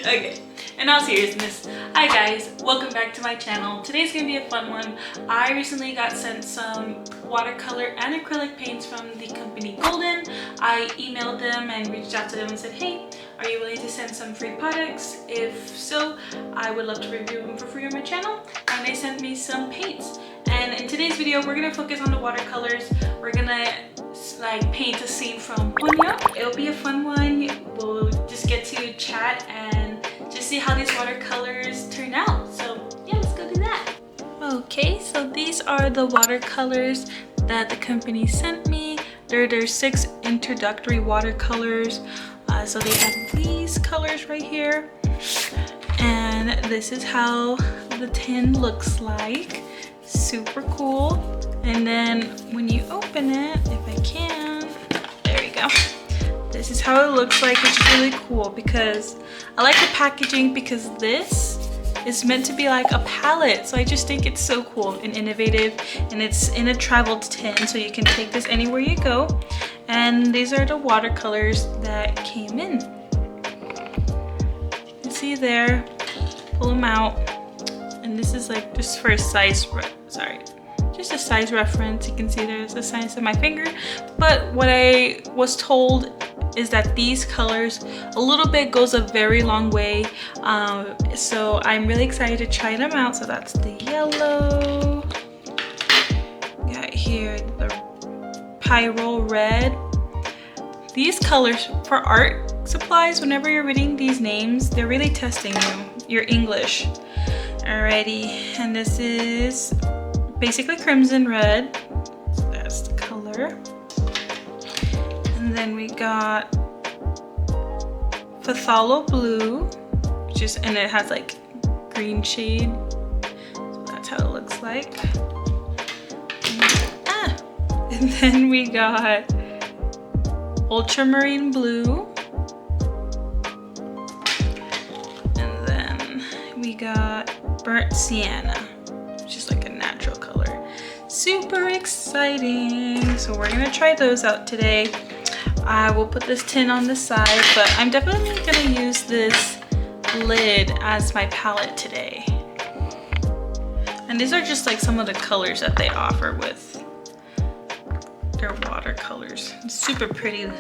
Okay, in all seriousness, hi guys, welcome back to my channel. Today's gonna be a fun one. I recently got sent some watercolor and acrylic paints from the company Golden. I emailed them and reached out to them and said, hey, are you willing to send some free products? If so, I would love to review them for free on my channel. And they sent me some paints. And in today's video, we're gonna focus on the watercolors. We're gonna like paint a scene from Ponyo. It'll be a fun one. We'll just get to chat and just see how these watercolors turn out. So yeah, let's go do that. Okay, so these are the watercolors that the company sent me. There are 6 introductory watercolors. So they have these colors right here. And this is how the tin looks like. Super cool. And then when you open it, if I can, there we go. This is how it looks like, which is really cool because I like the packaging because this is meant to be like a palette. So I just think it's so cool and innovative, and it's in a traveled tin, so you can take this anywhere you go. And these are the watercolors that came in. You see there, pull them out. And this is like just for a size, just a size reference. You can see there's the size of my finger. But what I was told is that these colors, a little bit goes a very long way. So I'm really excited to try them out. So that's the yellow. Got here the Pyro red. These colors for art supplies, whenever you're reading these names, they're really testing your English. Alrighty, and this is basically crimson red. So that's the color. And then we got Phthalo blue, and it has like green shade. So that's how it looks like. And then we got ultramarine blue. And then we got burnt sienna, which is like a natural color. Super exciting. So we're gonna try those out today. I will put this tin on the side, but I'm definitely gonna use this lid as my palette today. And these are just like some of the colors that they offer with their watercolors. It's super pretty.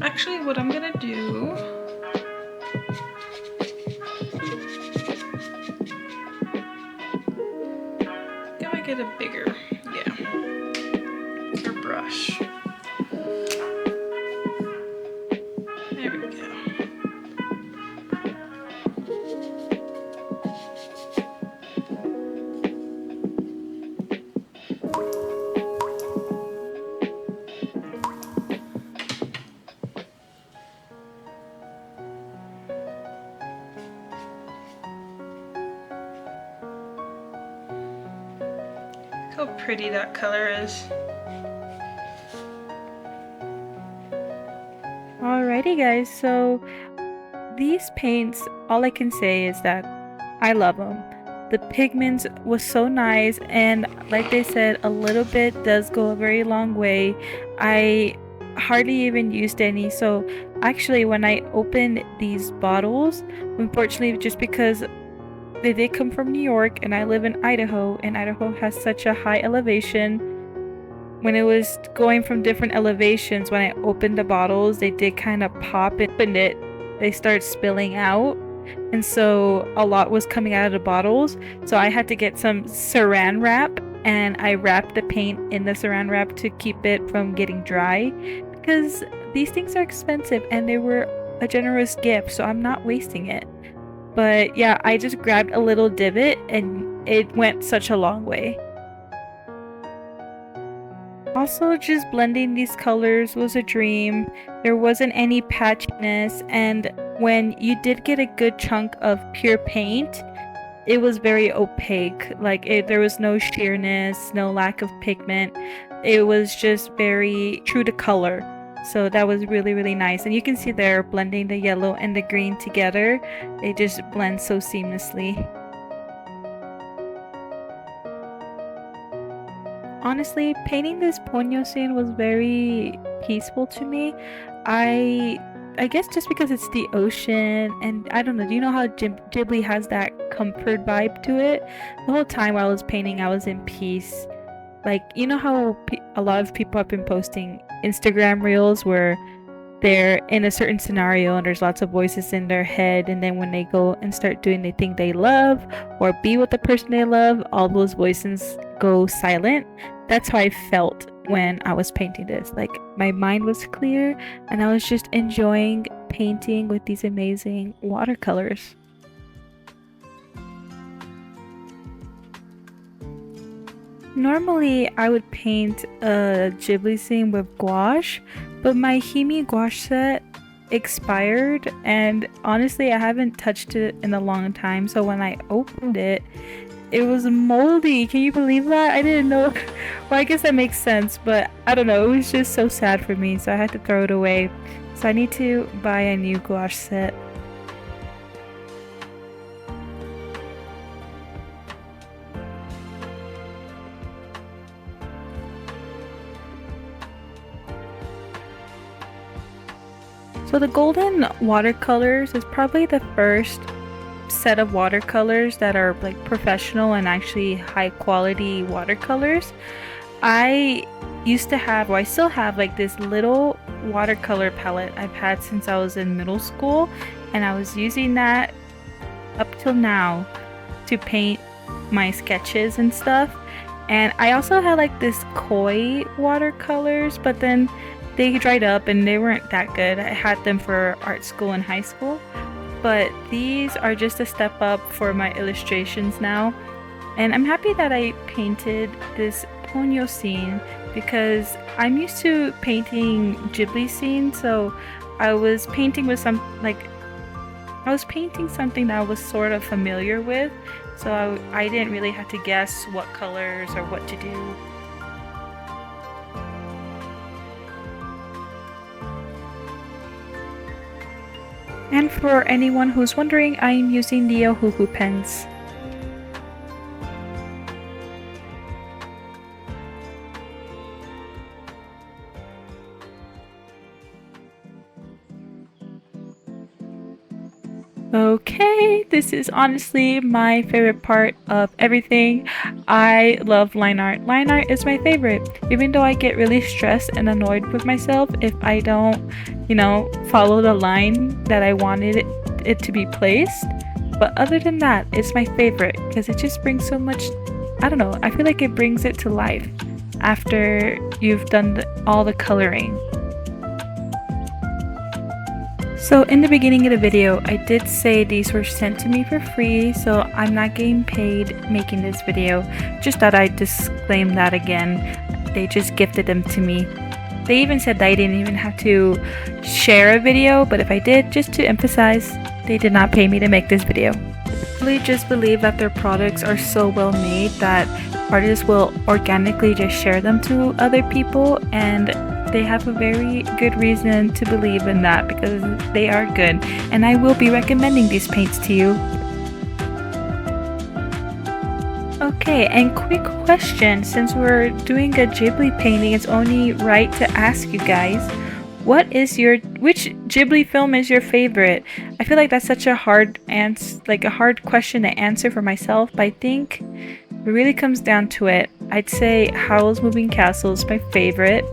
Actually, what I'm gonna do, I'm gonna get a bigger, brush. There we go. Look how pretty that color is. Alrighty guys, so these paints, all I can say is that I love them. The pigments was so nice, and like they said, a little bit does go a very long way. I hardly even used any. So actually when I opened these bottles, unfortunately, just because they did come from New York and I live in Idaho, and Idaho has such a high elevation, when it was going from different elevations, when I opened the bottles, they did kind of pop and opened it. They started spilling out. And so a lot was coming out of the bottles. So I had to get some saran wrap, and I wrapped the paint in the saran wrap to keep it from getting dry, because these things are expensive and they were a generous gift, so I'm not wasting it. But yeah, I just grabbed a little divot and it went such a long way. Also, just blending these colors was a dream. There wasn't any patchiness, and when you did get a good chunk of pure paint, it was very opaque. There was no sheerness, no lack of pigment. It was just very true to color. So that was really, really nice. And you can see there, blending the yellow and the green together, it just blends so seamlessly. Honestly, painting this Ponyo scene was very peaceful to me. I guess just because it's the ocean, and I don't know, do you know how Ghibli has that comfort vibe to it? The whole time while I was painting, I was in peace. Like, you know how a lot of people have been posting Instagram reels where they're in a certain scenario and there's lots of voices in their head, and then when they go and start doing the thing they love or be with the person they love, all those voices go silent. That's how I felt when I was painting this. Like, my mind was clear and I was just enjoying painting with these amazing watercolors. Normally, I would paint a Ghibli scene with gouache, but my Himi gouache set expired, and honestly, I haven't touched it in a long time, so when I opened it, it was moldy. Can you believe that? I didn't know. Well, I guess that makes sense, but I don't know. It was just so sad for me, so I had to throw it away. So I need to buy a new gouache set. So the golden watercolors is probably the first set of watercolors that are like professional and actually high quality watercolors. I used to have, or I still have, like this little watercolor palette I've had since I was in middle school, and I was using that up till now to paint my sketches and stuff. And I also had like this koi watercolors, but then they dried up and they weren't that good. I had them for art school and high school, but these are just a step up for my illustrations now. And I'm happy that I painted this Ponyo scene because I'm used to painting Ghibli scenes, so I was painting with something that I was sort of familiar with, so I didn't really have to guess what colors or what to do. And for anyone who's wondering, I'm using the Ohuhu pens. Okay, this is honestly my favorite part of everything. I love line art. Line art is my favorite, even though I get really stressed and annoyed with myself if I don't, follow the line that I wanted it to be placed. But other than that, it's my favorite because it just brings so much, I don't know, I feel like it brings it to life after you've done all the coloring. So in the beginning of the video, I did say these were sent to me for free, so I'm not getting paid making this video. Just thought I'd disclaim that again. They just gifted them to me. They even said that I didn't even have to share a video, but if I did, just to emphasize, they did not pay me to make this video. I really just believe that their products are so well made that artists will organically just share them to other people, and they have a very good reason to believe in that because they are good, and I will be recommending these paints to you. Okay, and quick question, since we're doing a Ghibli painting, it's only right to ask you guys, which Ghibli film is your favorite? I feel like that's such a hard question to answer for myself, but I think it really comes down to it. I'd say Howl's Moving Castle is my favorite.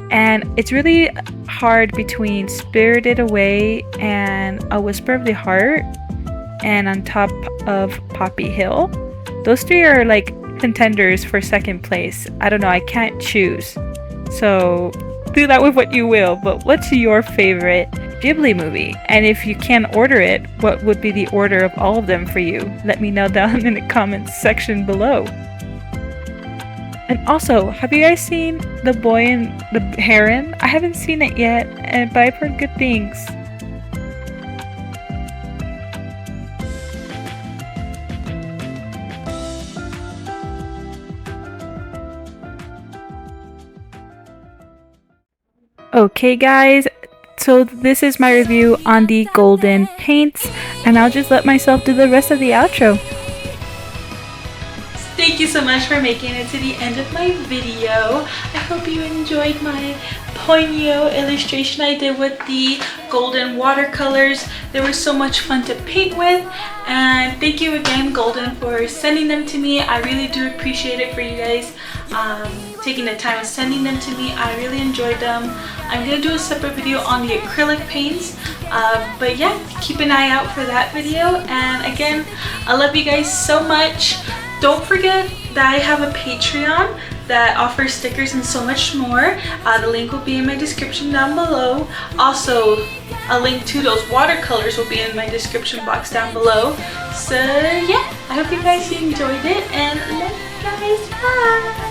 And it's really hard between Spirited Away and A Whisper of the Heart and On Top of Poppy Hill. Those three are like contenders for second place. I don't know, I can't choose. So do that with what you will, but what's your favorite Ghibli movie? And if you can't order it, what would be the order of all of them for you? Let me know down in the comments section below. And also, have you guys seen The Boy and the Heron? I haven't seen it yet, but I've heard good things. Okay guys, so this is my review on the golden paints, and I'll just let myself do the rest of the outro. Thank you so much for making it to the end of my video. I hope you enjoyed my Ponyo illustration I did with the golden watercolors. They were so much fun to paint with, and thank you again, Golden, for sending them to me. I really do appreciate it for you guys taking the time of sending them to me. I really enjoyed them. I'm gonna do a separate video on the acrylic paints, but yeah, keep an eye out for that video. And again, I love you guys so much. Don't forget that I have a Patreon that offers stickers and so much more. The link will be in my description down below. Also, a link to those watercolors will be in my description box down below. So yeah, I hope you guys enjoyed it, and love you guys. Bye!